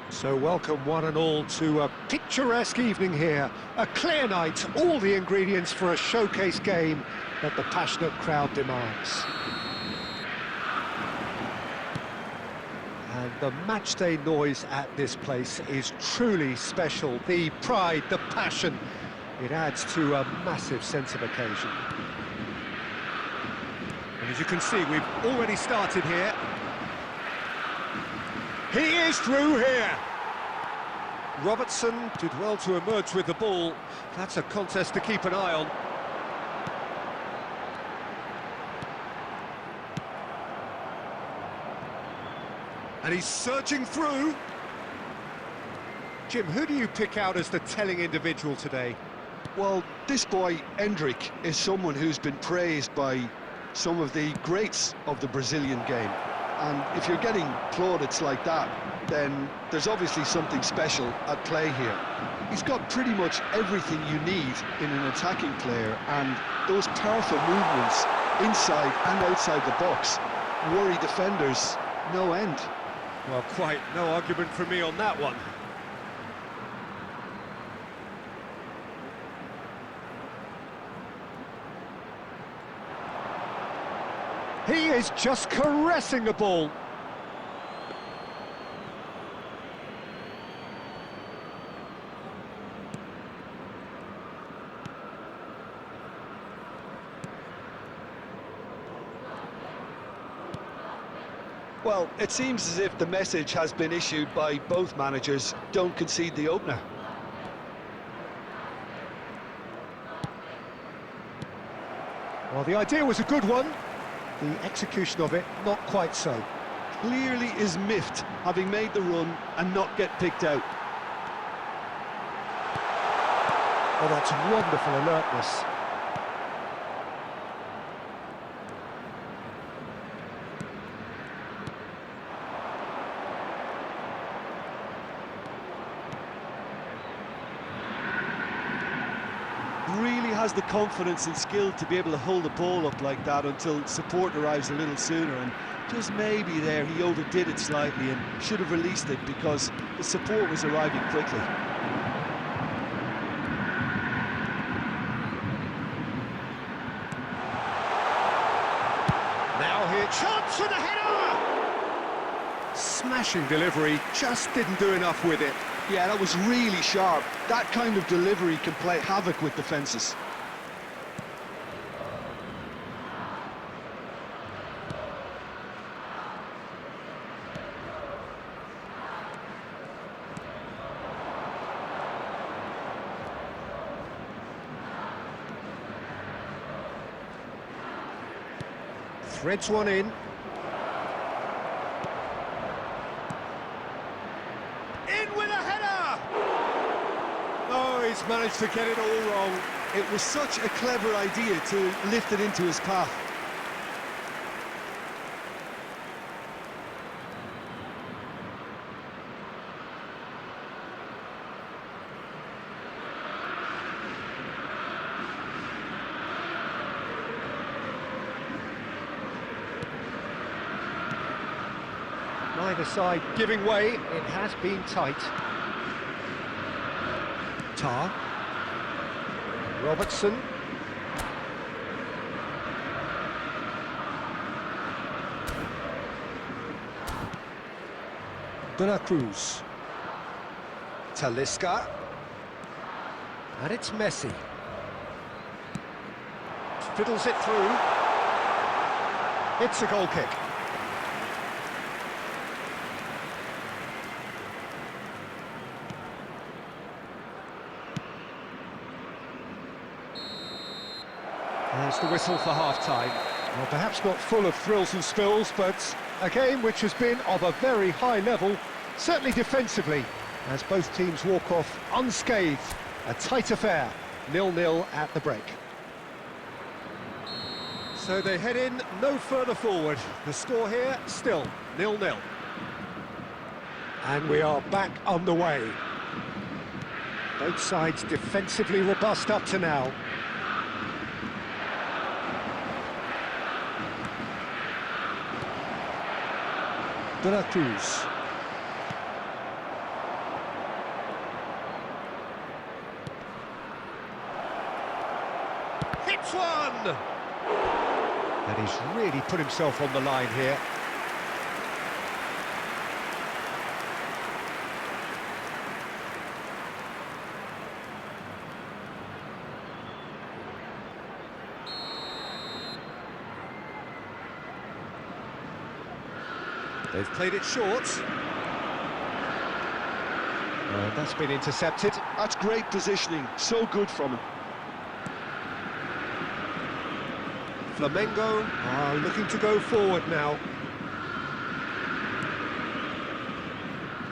So welcome one and all to a picturesque evening here. A clear night, all the ingredients for a showcase game that the passionate crowd demands. And the matchday noise at this place is truly special. The pride, the passion, it adds to a massive sense of occasion. And as you can see, we've already started here. He is through here. Robertson did well to emerge with the ball. That's a contest to keep an eye on. And he's surging through. Jim, who do you pick out as the telling individual today? Well, this boy, Endrick, is someone who's been praised by some of the greats of the Brazilian game. And if you're getting plaudits like that, then there's obviously something special at play here. He's got pretty much everything you need in an attacking player, and those powerful movements inside and outside the box worry defenders no end. Well, quite no argument from me on that one. He is just caressing the ball. Well, it seems as if the message has been issued by both managers: don't concede the opener. Well, the idea was a good one. The execution of it, not quite so. Clearly is miffed, having made the run and not get picked out. Oh, that's wonderful alertness. Really has the confidence and skill to be able to hold the ball up like that until support arrives a little sooner, and just maybe there he overdid it slightly and should have released it because the support was arriving quickly. Now here, chance for the header! Smashing delivery, just didn't do enough with it. Yeah, that was really sharp. That kind of delivery can play havoc with defences. Threads one in. He's managed to get it all wrong. It was such a clever idea to lift it into his path. Neither side giving way. It has been tight. Tar. Robertson. De La Cruz. Talisca. And it's Messi. Fiddles it through. It's a goal kick. There's the whistle for half-time. Well, perhaps not full of thrills and spills, but a game which has been of a very high level, certainly defensively, as both teams walk off unscathed. A tight affair, 0-0 at the break. So they head in no further forward. The score here, still 0-0. And we are back underway. Both sides defensively robust up to now. De La Cruz. one! And he's really put himself on the line here. They've played it short. And that's been intercepted. That's great positioning, so good from him. Flamengo are looking to go forward now.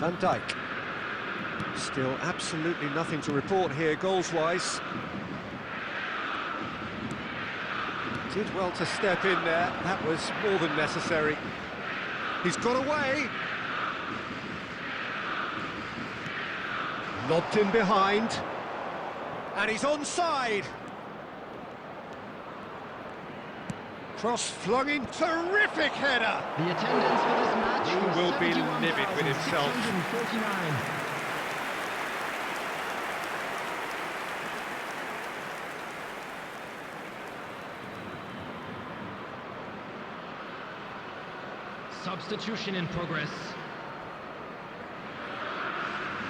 Van Dijk. Still absolutely nothing to report here goals-wise. Did well to step in there, that was more than necessary. He's got away. Lobbed in behind. And he's onside. Cross flung in, terrific header. The attendance for this match He will be livid with himself. 649. Substitution in progress.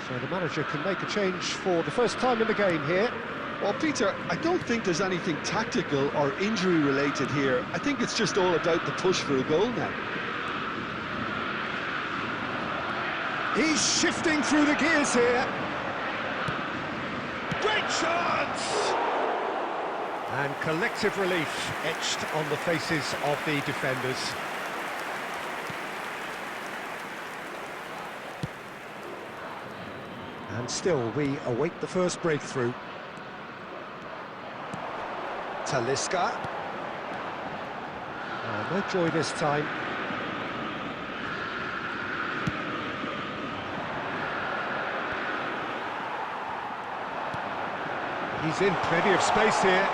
So the manager can make a change for the first time in the game here. Well, Peter, I don't think there's anything tactical or injury-related here. I think it's just all about the push for a goal now. He's shifting through the gears here. Great chance! And collective relief etched on the faces of the defenders. And still, we await the first breakthrough. Talisca. Oh, no joy this time. He's in plenty of space here.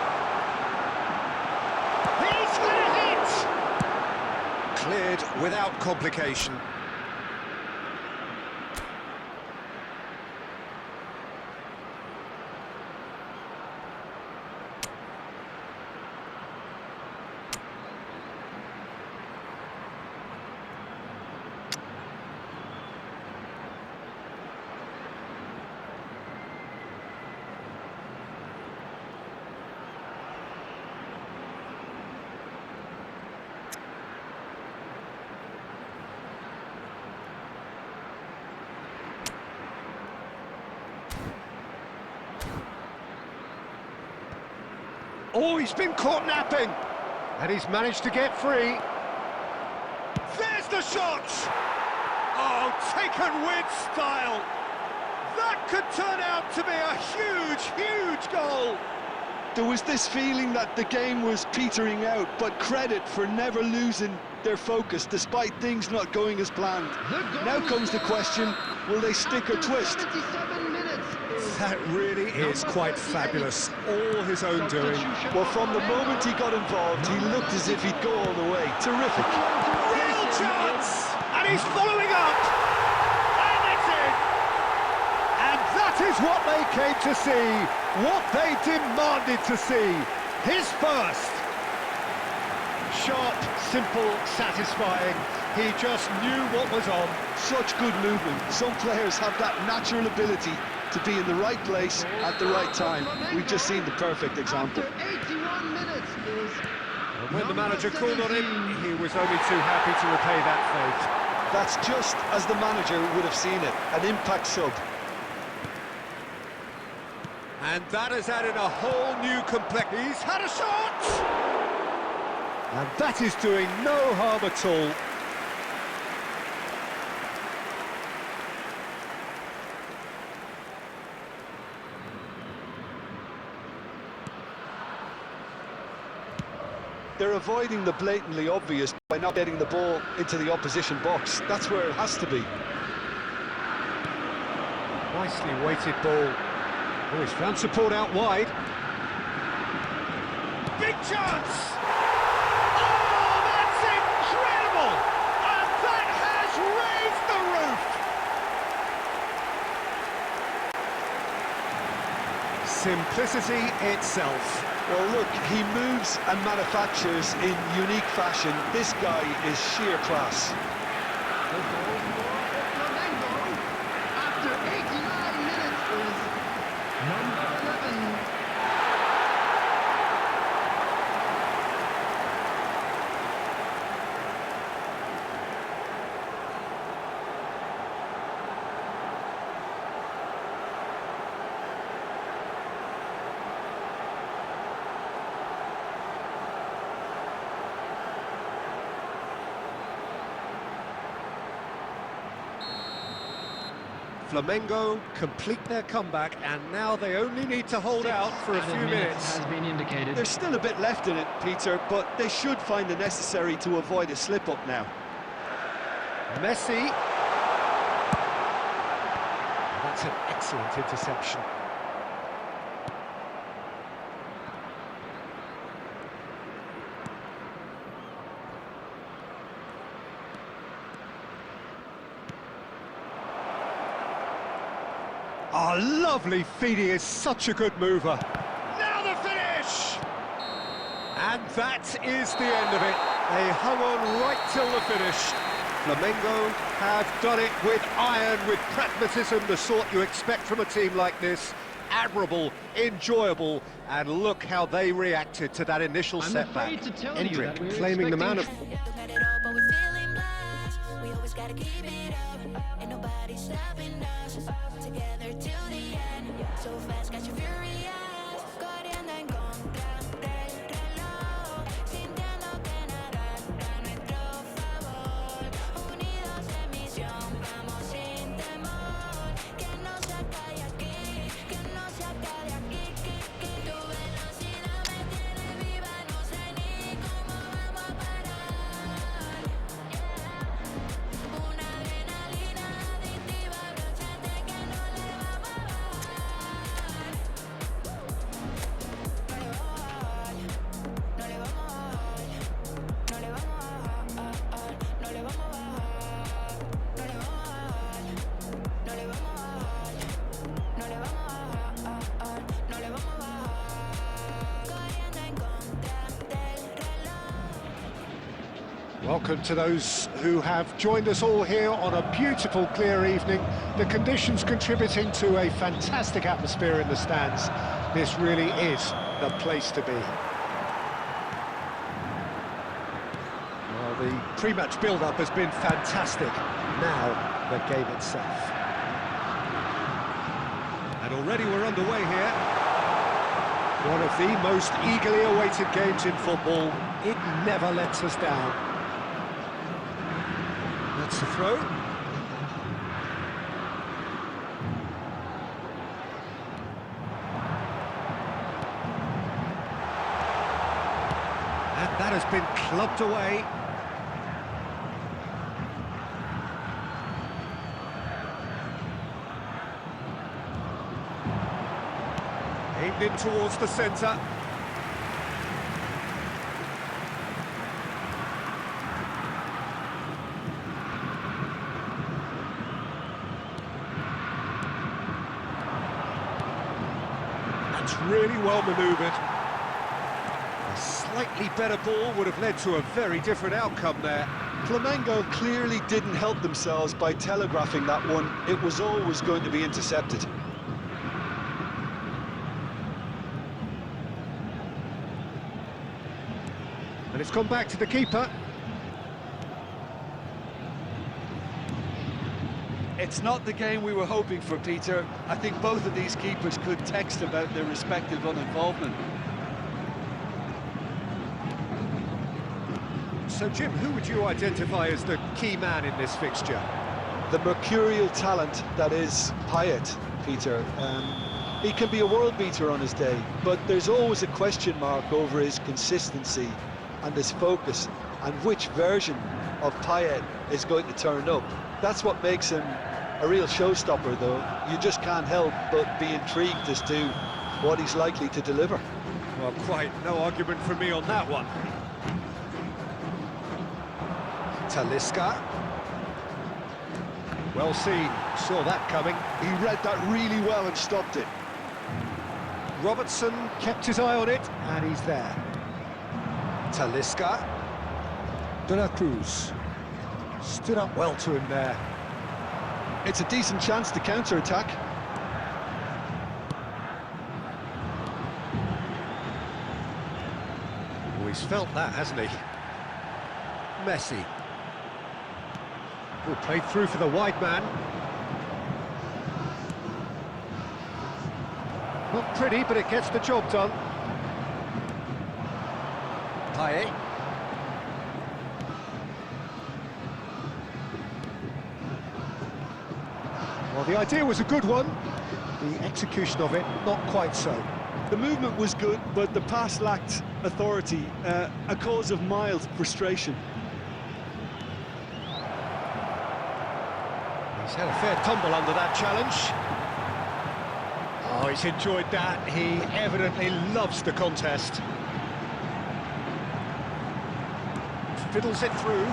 He's got it! Cleared without complication. Oh, he's been caught napping! And he's managed to get free. There's the shot! Oh, taken with style! That could turn out to be a huge, huge goal! There was this feeling that the game was petering out, but credit for never losing their focus despite things not going as planned. Now comes the question, will they stick or twist? 77 minutes. That really is quite fabulous. All his own doing. Well, from the moment he got involved, he looked as if he'd go all the way. Terrific. Real chance! And he's following up! And it's in! And that is what they came to see, what they demanded to see. His first. Sharp, simple, satisfying. He just knew what was on. Such good movement. Some players have that natural ability to be in the right place at the right time. We've just seen the perfect example. After 81 minutes is And when the manager called on him, he was only too happy to repay that fate. That's just as the manager would have seen it, an impact sub. And that has added a whole new complexity. He's had a shot! And that is doing no harm at all. They're avoiding the blatantly obvious by not getting the ball into the opposition box. That's where it has to be. Nicely weighted ball. Oh, he's found support out wide. Big chance! Oh, that's incredible! And that has raised the roof! simplicity itself. Well, look, he moves and manufactures in unique fashion. This guy is sheer class. The goal for Flamengo after 89 minutes is number 11. Flamengo complete their comeback, and now they only need to hold out for a few minutes. Has been indicated. There's still a bit left in it, Peter, but they should find the necessary to avoid a slip-up now. Messi. That's an excellent interception. Oh, lovely feed, he is such a good mover. Now the finish! And that is the end of it. They hung on right till the finish. Flamengo have done it with iron, with pragmatism, the sort you expect from a team like this. Admirable, enjoyable, and look how they reacted to that initial I'm setback. afraid to tell you that Endrick we're claiming the man expecting- Welcome to those who have joined us all here on a beautiful, clear evening. The conditions contributing to a fantastic atmosphere in the stands. This really is the place to be. Well, the pre-match build-up has been fantastic. Now, the game itself. And already we're underway here. One of the most eagerly awaited games in football. It never lets us down. That's the throw. And that has been clubbed away. Aimed in towards the centre. Really well manoeuvred. A slightly better ball would have led to a very different outcome there. Flamengo clearly didn't help themselves by telegraphing that one. It was always going to be intercepted. And it's gone back to the keeper. It's not the game we were hoping for, Peter. I think both of these keepers could text about their respective uninvolvement. So, Jim, who would you identify as the key man in this fixture? The mercurial talent that is Payet, Peter. He can be a world beater on his day, but there's always a question mark over his consistency and his focus, and which version of Payet is going to turn up. That's what makes him a real showstopper, though. You just can't help but be intrigued as to what he's likely to deliver. Well, quite no argument from me on that one. Talisca. Well seen, saw that coming. He read that really well and stopped it. Robertson kept his eye on it, and he's there. Talisca. De la Cruz. Stood up well to him there. It's a decent chance to counter-attack. Oh, he's felt that, hasn't he? Messi. Oh, played through for the wide man. Not pretty, but it gets the job done. Payet. Well, the idea was a good one. The execution of it, not quite so. The movement was good, but the pass lacked authority, a cause of mild frustration. He's had a fair tumble under that challenge. Oh, he's enjoyed that. He evidently loves the contest. Fiddles it through.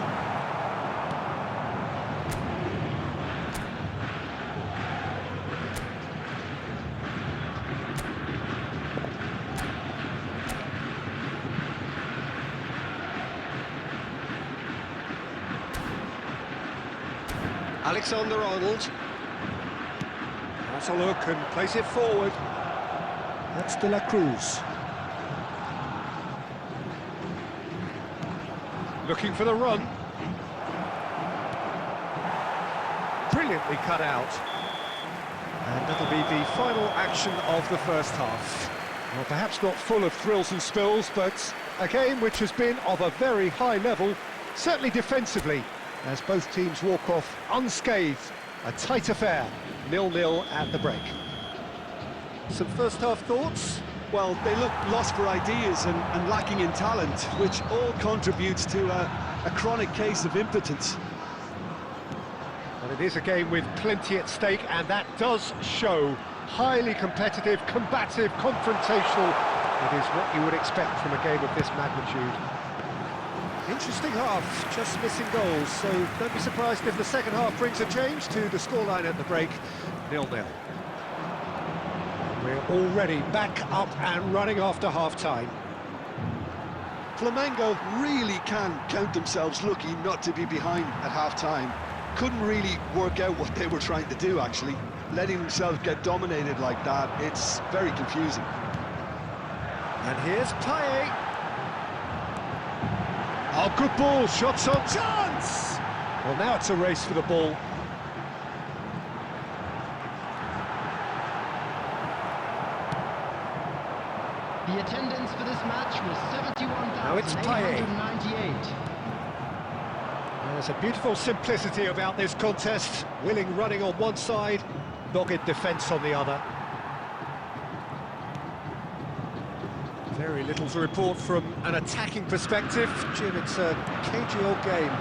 Alexander-Arnold. Has a look and plays it forward. That's De La Cruz. Looking for the run. Brilliantly cut out. And that'll be the final action of the first half. Well, perhaps not full of thrills and spills, but a game which has been of a very high level, certainly defensively, as both teams walk off unscathed. A tight affair, 0-0 at the break. Some first-half thoughts? Well, they look lost for ideas and lacking in talent, which all contributes to a chronic case of impotence. Well, it is a game with plenty at stake, and that does show. Highly competitive, combative, confrontational. It is what you would expect from a game of this magnitude. Interesting half, just missing goals, so don't be surprised if the second half brings a change to the scoreline at the break, 0-0. We're already back up and running after half-time. Flamengo really can count themselves lucky not to be behind at half-time. Couldn't really work out what they were trying to do, actually. Letting themselves get dominated like that, it's very confusing. And here's Payet. Oh, good ball, shots on chance! Well, now it's a race for the ball. The attendance for this match was Now it's Payet. 71,898. There's a beautiful simplicity about this contest. Willing running on one side, dogged defence on the other. Very little to report from an attacking perspective. Jim, it's a cagey old game.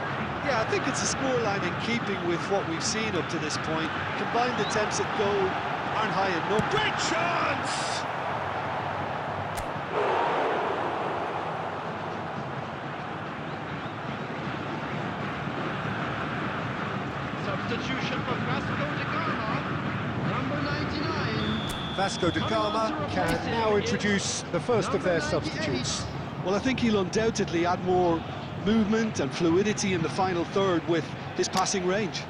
Yeah, I think it's a scoreline in keeping with what we've seen up to this point. Combined attempts at goal aren't high enough. Great chance! Substitution for Vasco da Gama, number 99. Vasco da Gama can now introduce the first of their substitutes. Well, I think he'll undoubtedly add more movement and fluidity in the final third with his passing range.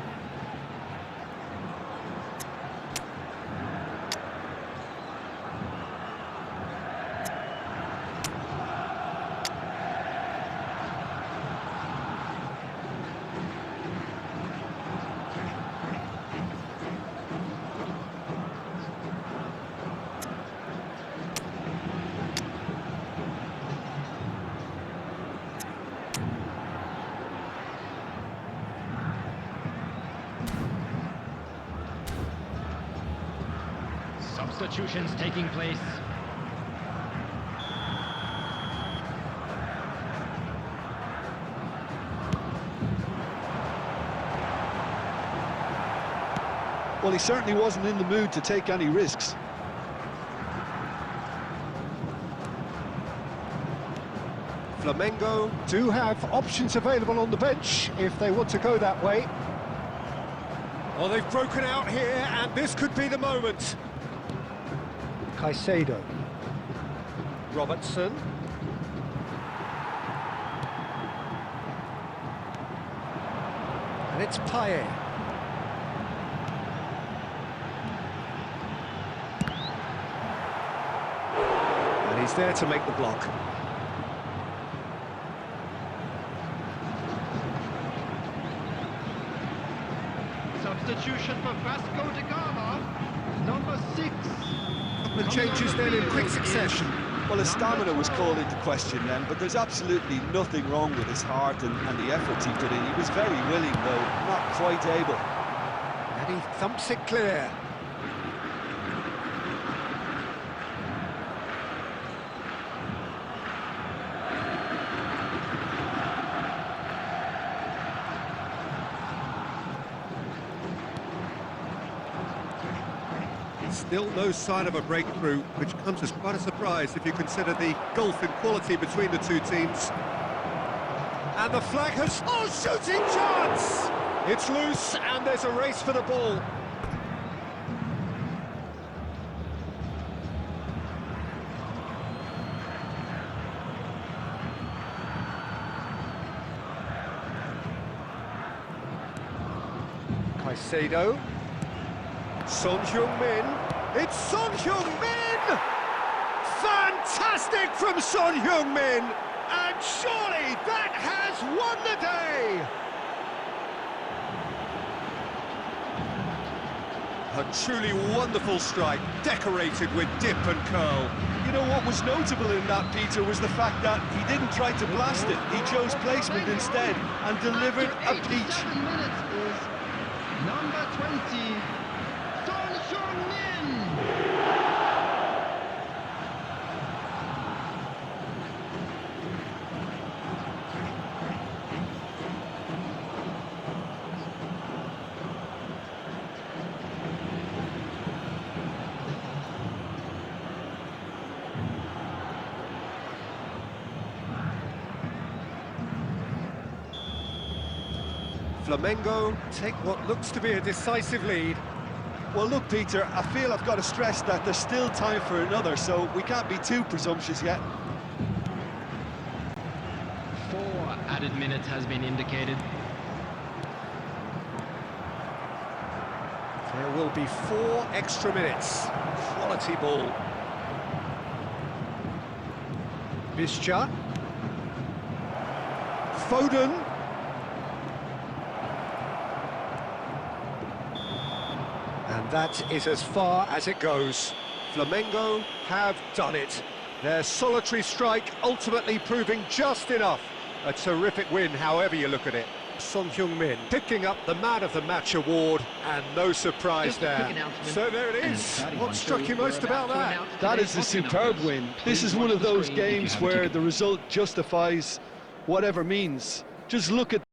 Substitutions taking place. Well, he certainly wasn't in the mood to take any risks. Flamengo do have options available on the bench if they want to go that way. Oh, they've broken out here, and this could be the moment. Caicedo. Robertson. And it's Payet. And he's there to make the block. Substitution for Vasco da Gama, number 6. The changes then in quick succession. Well, his stamina was called into question then, but there's absolutely nothing wrong with his heart and the efforts he put in. He was very willing, though, not quite able. And he thumps it clear. Still no sign of a breakthrough, which comes as quite a surprise if you consider the gulf in quality between the two teams. And the flag has... Oh, shooting chance! It's loose, and there's a race for the ball. Caicedo. Son Heung-min. It's Son Heung-min! Fantastic from Son Heung-min! And surely that has won the day! A truly wonderful strike, decorated with dip and curl. You know what was notable in that, Peter, was the fact that he didn't try to blast it. He chose placement instead and delivered a peach. 7 minutes is number 20, Son Heung-min. Flamengo take what looks to be a decisive lead. Well, look, Peter, I feel I've got to stress that there's still time for another, so we can't be too presumptuous yet. 4 added minutes has been indicated. There will be 4 extra minutes. Quality ball. Bischa. Foden. And that is as far as it goes. Flamengo have done it. Their solitary strike ultimately proving just enough. A terrific win, however you look at it. Son Heung-min picking up the Man of the Match award, and no surprise there. So there it is. What struck you most about that? That is a superb win. This is one of those games where the result justifies whatever means. Just look at